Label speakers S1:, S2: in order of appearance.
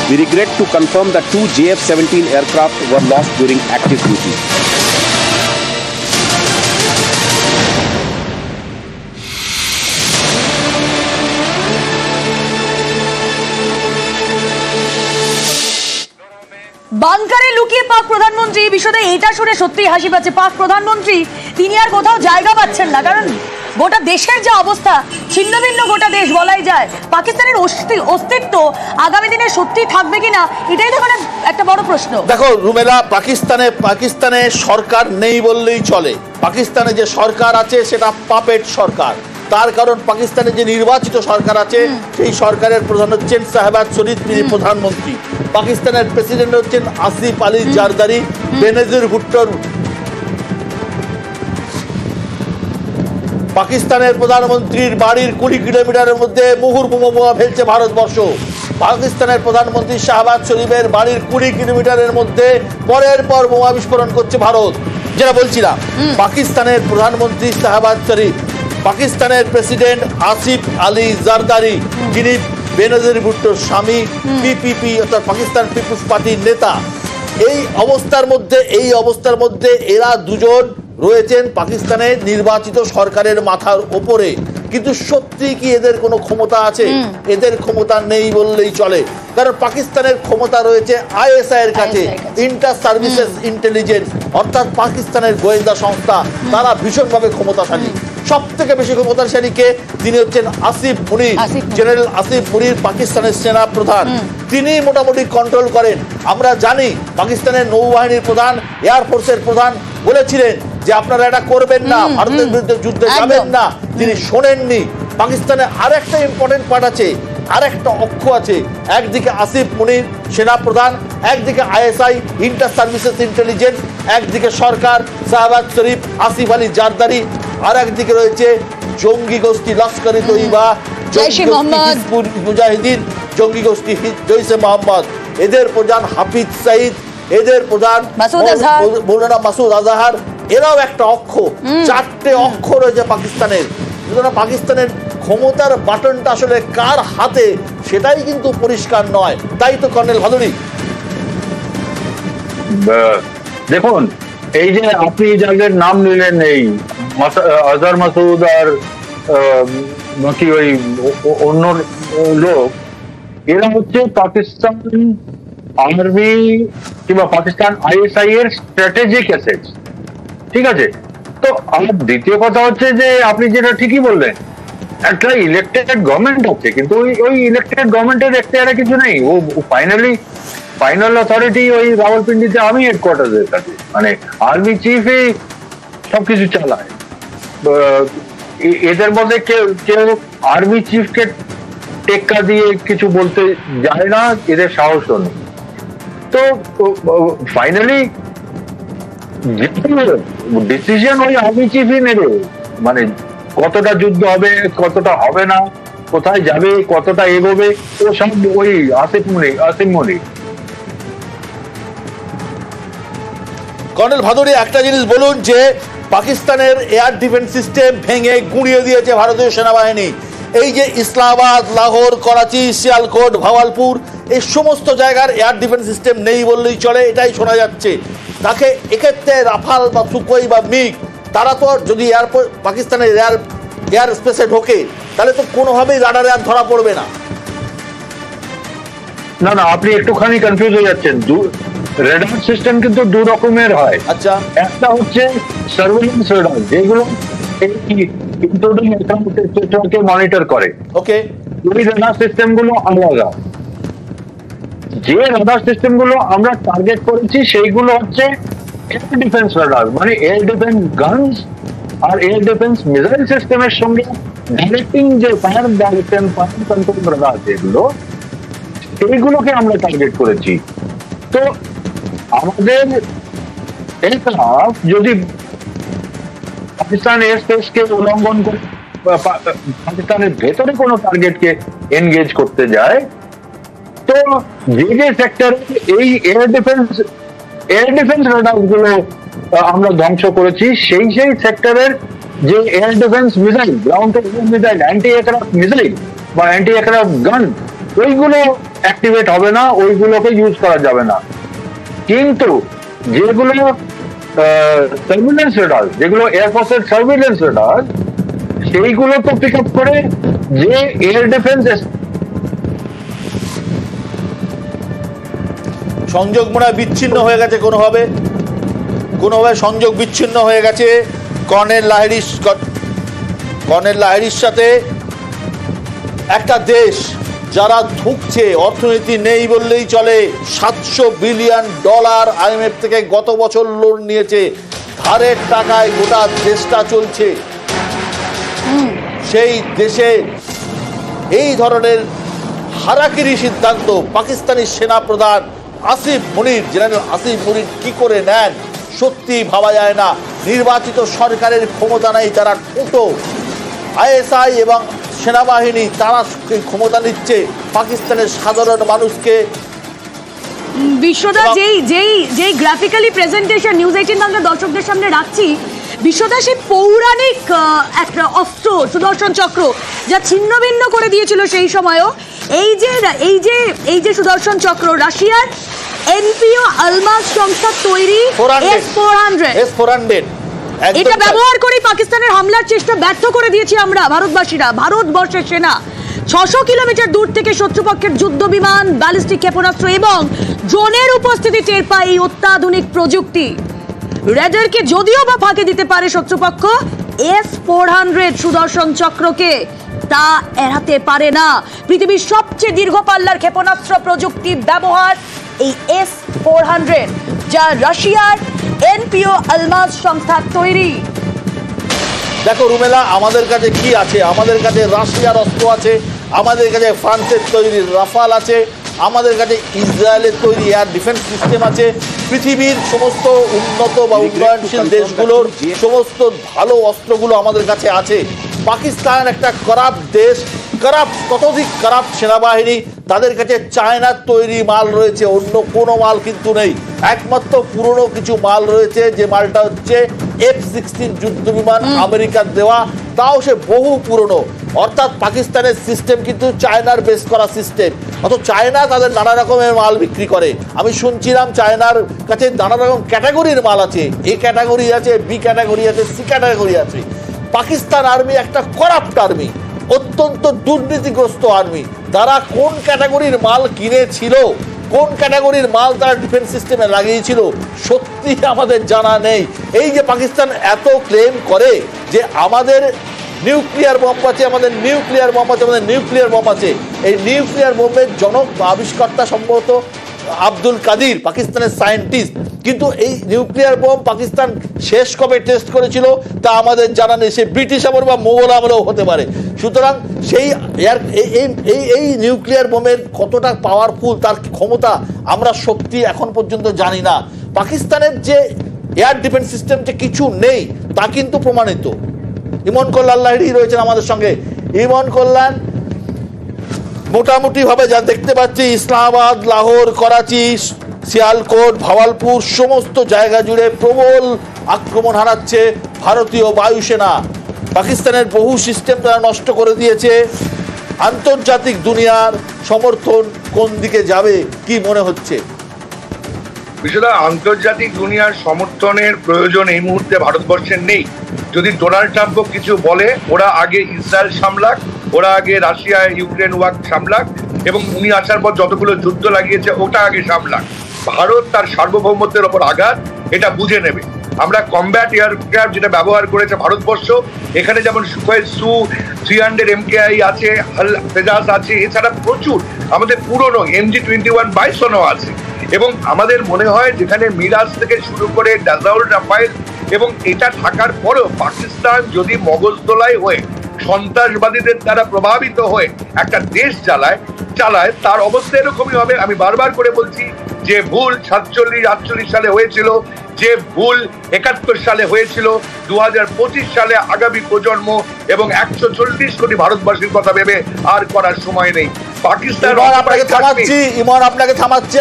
S1: We regret to confirm that 2 JF-17 aircraft were lost during active duty.
S2: বাংকারে লুকিয়ে পাক প্রধানমন্ত্রী বিষয়ে এটা শুনে সত্যিই হাসি পাচ্ছে। পাক প্রধানমন্ত্রী তিনি আর কোথাও জায়গা পাচ্ছেন না, কারণ গোটা দেশের যে অবস্থা, ছিন্ন ভিন্ন গোটা দেশ বলাই যায়। পাকিস্তানের অস্তিত্ব আগামী দিনে সত্যি থাকবে কিনা, এটাই তো মানে একটা বড় প্রশ্ন।
S3: দেখো রুমেলা, পাকিস্তানে সরকার নেই বললেই চলে। পাকিস্তানে যে সরকার আছে সেটা পাপেট সরকার। তার কারণ পাকিস্তানে যে নির্বাচিত সরকার আছে সেই সরকারের প্রধান হচ্ছেন শাহবাজ শরীফ, তিনি প্রধানমন্ত্রী। পাকিস্তানের প্রেসিডেন্ট হচ্ছেন আসিফ আলী জারদারি। বেনজির ভুট্টোর পাকিস্তানের প্রধানমন্ত্রীর বাড়ির 20 কিলোমিটারের মধ্যে মুহুর্মুহু বোমা ফেলছে ভারতবর্ষ। পাকিস্তানের প্রধানমন্ত্রী শাহবাজ শরীফের বাড়ির 20 কিলোমিটারের মধ্যে পরের পর বোমা বিস্ফোরণ করছে ভারত। যেটা বলছিলাম, পাকিস্তানের প্রধানমন্ত্রী শাহবাজ শরীফ, পাকিস্তানের প্রেসিডেন্ট আসিফ আলী জারদারি, যিনি বেনজির ভুট্টোর স্বামী, পিপিপি অর্থাৎ পাকিস্তান পিপলস পার্টির নেতা। এই অবস্থার মধ্যে এরা দুজন রয়েছেন পাকিস্তানের নির্বাচিত সরকারের মাথার ওপরে। কিন্তু সত্যি কি এদের কোনো ক্ষমতা আছে? এদের ক্ষমতা নেই বললেই চলে, কারণ পাকিস্তানের ক্ষমতা রয়েছে আইএসআই এর কাছে, ইন্টার সার্ভিসেস ইন্টেলিজেন্স, অর্থাৎ পাকিস্তানের গোয়েন্দা সংস্থা। তারা ভীষণভাবে ক্ষমতাশালী। সব থেকে বেশি ক্ষমতাশালী কে? তিনি হচ্ছেন আসিফ মুনির, জেনারেল আসিফ মুনির, পাকিস্তানের সেনা প্রধান। তিনি মোটামুটি কন্ট্রোল করেন। আমরা জানি পাকিস্তানের নৌবাহিনীর প্রধান, এয়ারফোর্সের প্রধান বলেছিলেন যে আপনারা এটা করবেন না, ভারতের বিরুদ্ধে যুদ্ধে যাবেন না। তিনি শোনেননি। পাকিস্তানে আরেকটা ইম্পর্টেন্ট পার্ট আছে, আরেকটা অক্ষ আছে। একদিকে আসিফ মুনির সেনা প্রধান, একদিকে আইএসআই ইন্টার সার্ভিসেস ইন্টেলিজেন্স, একদিকে সরকার শাহবাজ শরীফ, আসিফ আলী জারদারি, আর একদিকে রয়েছে জঙ্গি গোষ্ঠী লস্কর-ই তৈবা, হিজবুল মুজাহিদিন, জঙ্গি গোষ্ঠী জৈশে মোহাম্মদ। এদের প্রধান হাফিজ সাইদ, এদের প্রধান মৌলানা মাসুদ আজহার। এরাও একটা অক্ষ। 4টে অক্ষ রয়েছে পাকিস্তানের। পাকিস্তানের ক্ষমতার বাটনটা আসলে কার হাতে সেটাই কিন্তু পরিষ্কার নয়। তাই তো কর্নেল ভাদুরী,
S4: দেখুন এই যে আপনি যাদের নাম নিলেন, এই আজহার মাসুদ আর বাকি ওই অন্য লোক, এরা হচ্ছে পাকিস্তান আর্মি কিংবা পাকিস্তান আইএসআই এর স্ট্র্যাটেজিক অ্যাসেটস। ঠিক আছে? তো আমার দ্বিতীয় কথা হচ্ছে যে আপনি যেটা ঠিকই বললেন, একটা ইলেক্টেড গভর্নমেন্ট আছে, কিন্তু ওই ইলেক্টেড গভর্নমেন্টের একটা কিছু নেই। ও ফাইনাল অথরিটি ওই রাওয়ালপিন্ডিতে আর্মি হেডকোয়ার্টারের কাছে, মানে আর্মি চিফই সবকিছু চালায়। এদের মধ্যে কেউ আর্মি চিফকে টেক্কা দিয়ে কিছু বলতে যায় না, এদের সাহসও নেই। তো ফাইনালি ডিসিশন ওই আর্মি চিফই নেবে, মানে কতটা যুদ্ধ হবে, কতটা হবে না, কোথায় যাবে, কতটা এগোবে, ও সব ওই আসিফ মুনির।
S3: কর্নেল ভাদুরী, একটা জিনিস বলুন যে পাকিস্তানের এয়ার ডিফেন্স সিস্টেম ভেঙে গুঁড়িয়ে দিয়েছে ভারতীয় সেনাবাহিনী। এই যে ইসলামাবাদ, লাহোর, করাচি, সিয়ালকোট, ভাওয়ালপুর, এই সমস্ত জায়গার এয়ার ডিফেন্স সিস্টেম নেই বললেই চলে, এটাই শোনা যাচ্ছে। তাকে এক্ষেত্রে রাফাল বা সুকোই বা মিগ, তারা তো যদি পাকিস্তানের এয়ার স্পেসে ঢোকে তাহলে তো কোনোভাবেই রাডারে আর ধরা পড়বে না।
S4: না, আপনি একটুখানি কনফিউজ হয়ে যাচ্ছেন। রেডার সিস্টেম কিন্তু দু রকমের হয়।
S3: আচ্ছা,
S4: একটা হচ্ছে সার্ভেইলেন্স রেডার, যেগুলো মনিটর করে।
S3: ওকে,
S4: ওই রেডার সিস্টেম গুলো আলাদা। যে রেডার সিস্টেম গুলো আমরা টার্গেট করেছি সেইগুলো হচ্ছে এয়ার ডিফেন্স রেডার, মানে এয়ার ডিফেন্স গানস আর এয়ার ডিফেন্স মিসাইল সিস্টেমের সঙ্গে ডাইরেক্টিং যে fire direction, fire control radar, যেগুলো সেইগুলোকে আমরা টার্গেট করেছি। তো আমাদের এয়ারক্রাফট যদি পাকিস্তান এয়ার স্পেসকে উল্লঙ্ঘন করে পাকিস্তানের ভেতরে কোনো টার্গেটকে এনগেজ করতে যায়, তো যে সেক্টরে এই এয়ার ডিফেন্স রাডার গুলো আমরা ধ্বংস করেছি, সেই সেক্টরের যে air defence missile, ground missile, anti aircraft missile বা অ্যান্টি এয়ারক্রাফট গান, ওইগুলো অ্যাক্টিভেট হবে না, ওইগুলোকে ইউজ করা যাবে না। কিন্তু যেগুলো সার্ভিলেন্স রেডার, যেগুলো এয়ারফোর্সের সার্ভিলেন্স রেডার, সেইগুলো তো পিক আপ করে যে এয়ার ডিফেন্স।
S3: সংযোগ মনে হয় বিচ্ছিন্ন হয়ে গেছে, কোনোভাবে সংযোগ বিচ্ছিন্ন হয়ে গেছে কর্নেল লাহিড়ীর সাথে। একটা দেশ যারা ধুঁকছে, অর্থনীতি নেই বললেই চলে, $700 বিলিয়ন IMF থেকে গত বছর লোন নিয়েছে, ধারের টাকায় গোটা দেশটা চলছে, সেই দেশে এই ধরনের হারাকিরি সিদ্ধান্ত পাকিস্তানি সেনাপ্রধান জেনারেল আসিফ মুনির কি করে নেন সত্যি ভাবা যায় না। নির্বাচিত সরকারের ক্ষমতা নেই, তারা টোটো ISI এবং সেনাবাহিনী তারা ক্ষমতা নিচ্ছে পাকিস্তানের সাধারণ মানুষকে।
S2: বিশ্বদা যেই গ্রাফিক্যালি প্রেজেন্টেশন নিউজ 18 বাংলা দর্শকদের সামনে রাখছি, বিশ্বদা সেই পৌরাণিক একটা অস্ত্র সুদর্শন চক্র যা ছিন্ন ভিন্ন করে দিয়েছিল সেই সময়ও, এই যে সুদর্শন চক্র রাশিয়ার NPO আলমাস সংস্থা তৈরি S-400, এটা ব্যবহার করে পাকিস্তানের হামলার চেষ্টা ব্যর্থ করে দিয়েছি আমরা ভারতবাসীরা। ভারতবর্ষের সেনা 600 কিলোমিটার দূর থেকে শত্রুপক্ষের যুদ্ধ বিমান, ব্যালিস্টিক ক্ষেপণাস্ত্র এবং ড্রোনের উপস্থিতি টের পায় এই অত্যাধুনিক প্রযুক্তি। রেডারকে যদিও বা ফাঁকি দিতে পারে শত্রুপক্ষ, S-400 সুদর্শন চক্রকে তা এড়াতে পারে না। পৃথিবীর সবচেয়ে দীর্ঘ পাল্লার ক্ষেপণাস্ত্র প্রযুক্তি ব্যবহার এই S-400, যা রাশিয়ার NPO আলমাস সংস্থার তৈরি।
S3: দেখো রুমেলা, আমাদের কাছে কি আছে? আমাদের কাছে রাশিয়ার অস্ত্র আছে, আমাদের কাছে ফ্রান্সের তৈরি রাফাল আছে, আমাদের কাছে ইসরায়েলের তৈরি এয়ার ডিফেন্স সিস্টেম আছে। পৃথিবীর সমস্ত উন্নত বা উন্নয়নশীল দেশগুলোর সমস্ত ভালো অস্ত্রগুলো আমাদের কাছে আছে। পাকিস্তান একটা খারাপ দেশ, ততোধিক খারাপ সেনাবাহিনী, তাদের কাছে চায়নার তৈরি মাল রয়েছে, অন্য কোনো মাল কিন্তু নেই। একমাত্র পুরনো কিছু মাল রয়েছে, যে মালটা হচ্ছে F-16 যুদ্ধ বিমান, আমেরিকার দেওয়া, তাও সে বহু পুরনো। অর্থাৎ পাকিস্তানের সিস্টেম কিন্তু চায়নার বেস করা সিস্টেম। অথচ চায়না তাদের নানা রকমের মাল বিক্রি করে। আমি শুনছিলাম চায়নার কাছে নানা রকম ক্যাটাগরির মাল আছে, A ক্যাটাগরি আছে, B ক্যাটাগরি আছে, C ক্যাটাগরি আছে। পাকিস্তান আর্মি একটা করাপ্ট আর্মি, অত্যন্ত দুর্নীতিগ্রস্ত আর্মি। তারা কোন ক্যাটাগরির মাল কিনেছিল, কোন ক্যাটাগরির মাল তারা ডিফেন্স সিস্টেমে লাগিয়েছিল, সত্যি আমাদের জানা নেই। এই যে পাকিস্তান এত ক্লেম করে যে আমাদের নিউক্লিয়ার বম্ব আছে, আমাদের নিউক্লিয়ার বম্ব আছে, এই নিউক্লিয়ার বম্বের জনক বা আবিষ্কর্তা সম্ভবত আব্দুল কাদির, পাকিস্তানের সায়েন্টিস্ট। কিন্তু এই নিউক্লিয়ার বোম পাকিস্তান শেষ কবে টেস্ট করেছিল তা আমাদের জানা নেই। সে ব্রিটিশ আমল বা মোগল আমলেও হতে পারে। সুতরাং সেই এই নিউক্লিয়ার বোমের কতটা পাওয়ারফুল, তার ক্ষমতা আমরা সত্যি এখন পর্যন্ত জানি না। পাকিস্তানের যে এয়ার ডিফেন্স সিস্টেম যে কিছু নেই তা কিন্তু প্রমাণিত। ইমন কল্যাণ লাহিড়ী রয়েছেন আমাদের সঙ্গে। ইমন কল্যাণ, মোটামুটি ভাবে যা দেখতে পাচ্ছি ইসলামাবাদ, লাহোর, করাচি, সিয়ালকোট, ভাওয়ালপুর সমস্ত জায়গা জুড়ে প্রবল আক্রমণ হানাচ্ছে ভারতীয় বায়ুসেনা। পাকিস্তানের বহু সিস্টেম তারা নষ্ট করে দিয়েছে। আন্তর্জাতিক দুনিয়ার সমর্থন কোন দিকে যাবে কি মনে হচ্ছে?
S5: বিষয়টা আন্তর্জাতিক দুনিয়ার সমর্থনের প্রয়োজন এই মুহূর্তে ভারতবর্ষের নেই। যদি ডোনাল্ড ট্রাম্পও কিছু বলে, ওরা আগে ইসরায়েল সামলাক, ওরা আগে রাশিয়া ইউক্রেন ওয়ার সামলাক, এবং উনি আসার পর যতগুলো যুদ্ধ লাগিয়েছে ওটা আগে সামলাক। ভারত তার সার্বভৌমত্বের ওপর আঘাত, এটা বুঝে নেবে। আমরা কমব্যাট এয়ারক্রাফট যেটা ব্যবহার করেছে ভারতবর্ষ, এখানে যেমন সুখোই Su-300 MKI আছে, তেজাস আছে, এছাড়া প্রচুর আমাদের পুরনো MG-21 বাইসনও আছে। এবং আমাদের মনে হয় যেখানে মিরাজ থেকে শুরু করে ডাজাউল, রাফায়েল, এবং এটা থাকার পরেও পাকিস্তান যদি মগজদোলাই হয়ে সন্ত্রাসবাদীদের দ্বারা প্রভাবিত হয়ে একটা দেশ চালায়, তার অবস্থা এরকমই হবে। আমি বারবার করে বলছি যে ভুল 47-48 সালে হয়েছিল, যে ভুল 71 সালে হয়েছিল, 2025 সালে আগামী প্রজন্ম এবং 140 কোটি ভারতবাসীর কথা ভেবে আর করার সময় নেই। পাকিস্তান
S3: আপনাকে থামাচ্ছি।